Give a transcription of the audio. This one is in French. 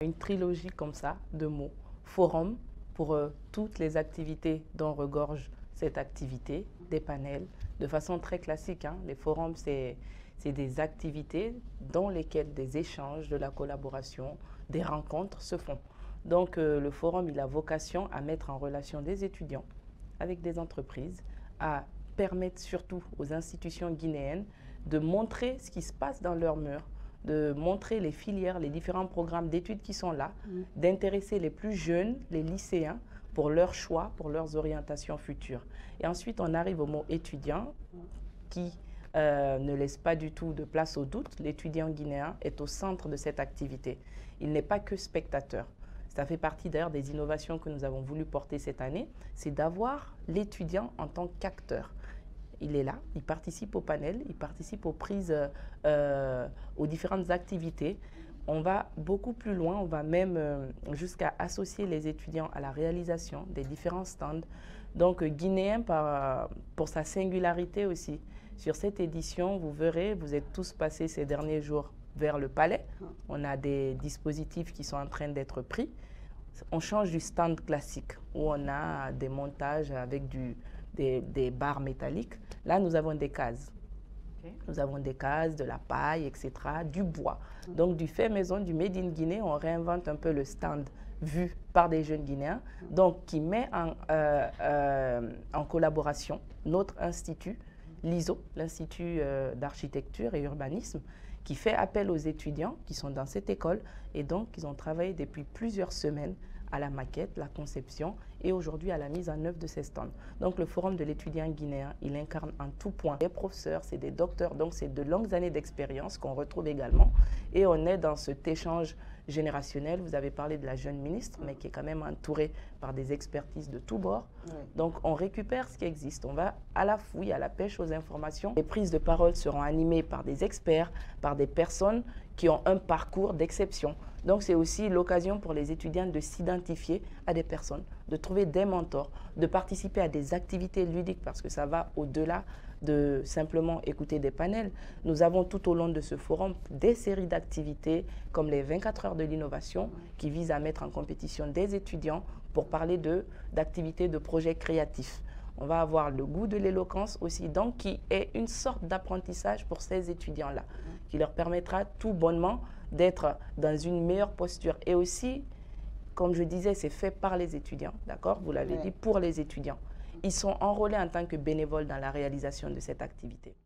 Une trilogie comme ça de mots, forum pour toutes les activités dont regorge cette activité, des panels, de façon très classique. Les forums, c'est des activités dans lesquelles des échanges, de la collaboration, des rencontres se font. Donc le forum, il a vocation à mettre en relation des étudiants avec des entreprises, à permettre surtout aux institutions guinéennes de montrer ce qui se passe dans leurs murs, de montrer les filières, les différents programmes d'études qui sont là, d'intéresser les plus jeunes, les lycéens, pour leurs choix, pour leurs orientations futures. Et ensuite, on arrive au mot étudiant qui ne laisse pas du tout de place au doute. L'étudiant guinéen est au centre de cette activité. Il n'est pas que spectateur. Ça fait partie d'ailleurs des innovations que nous avons voulu porter cette année, c'est d'avoir l'étudiant en tant qu'acteur. Il est là, il participe au panel, il participe aux prises, aux différentes activités. On va beaucoup plus loin, on va même jusqu'à associer les étudiants à la réalisation des différents stands. Donc guinéen pour sa singularité aussi. Sur cette édition, vous verrez, vous êtes tous passés ces derniers jours vers le palais. On a des dispositifs qui sont en train d'être pris. On change du stand classique où on a des montages avec des barres métalliques. Là, nous avons des cases. Nous avons des cases, de la paille, etc., du bois. Donc, du fait maison, du Made in Guinée, on réinvente un peu le stand vu par des jeunes Guinéens, donc qui met en collaboration notre institut, l'ISO, l'Institut d'architecture et urbanisme, qui fait appel aux étudiants qui sont dans cette école et donc ils ont travaillé depuis plusieurs semaines à la maquette, la conception et aujourd'hui à la mise en œuvre de ces stands. Donc le Forum de l'étudiant guinéen, il incarne en tout point des professeurs, c'est des docteurs, donc c'est de longues années d'expérience qu'on retrouve également et on est dans cet échange générationnel. Vous avez parlé de la jeune ministre, mais qui est quand même entourée par des expertises de tous bords. Donc on récupère ce qui existe, on va à la fouille, à la pêche aux informations. Les prises de parole seront animées par des experts, par des personnes qui ont un parcours d'exception. Donc c'est aussi l'occasion pour les étudiants de s'identifier à des personnes, de trouver des mentors, de participer à des activités ludiques parce que ça va au-delà de simplement écouter des panels. Nous avons tout au long de ce forum des séries d'activités comme les 24 heures de l'innovation qui visent à mettre en compétition des étudiants pour parler d'activités, de projets créatifs. On va avoir le goût de l'éloquence aussi, donc qui est une sorte d'apprentissage pour ces étudiants-là, qui leur permettra tout bonnement d'être dans une meilleure posture. Et aussi, comme je disais, c'est fait par les étudiants, d'accord? Vous l'avez dit, pour les étudiants. Ils sont enrôlés en tant que bénévoles dans la réalisation de cette activité.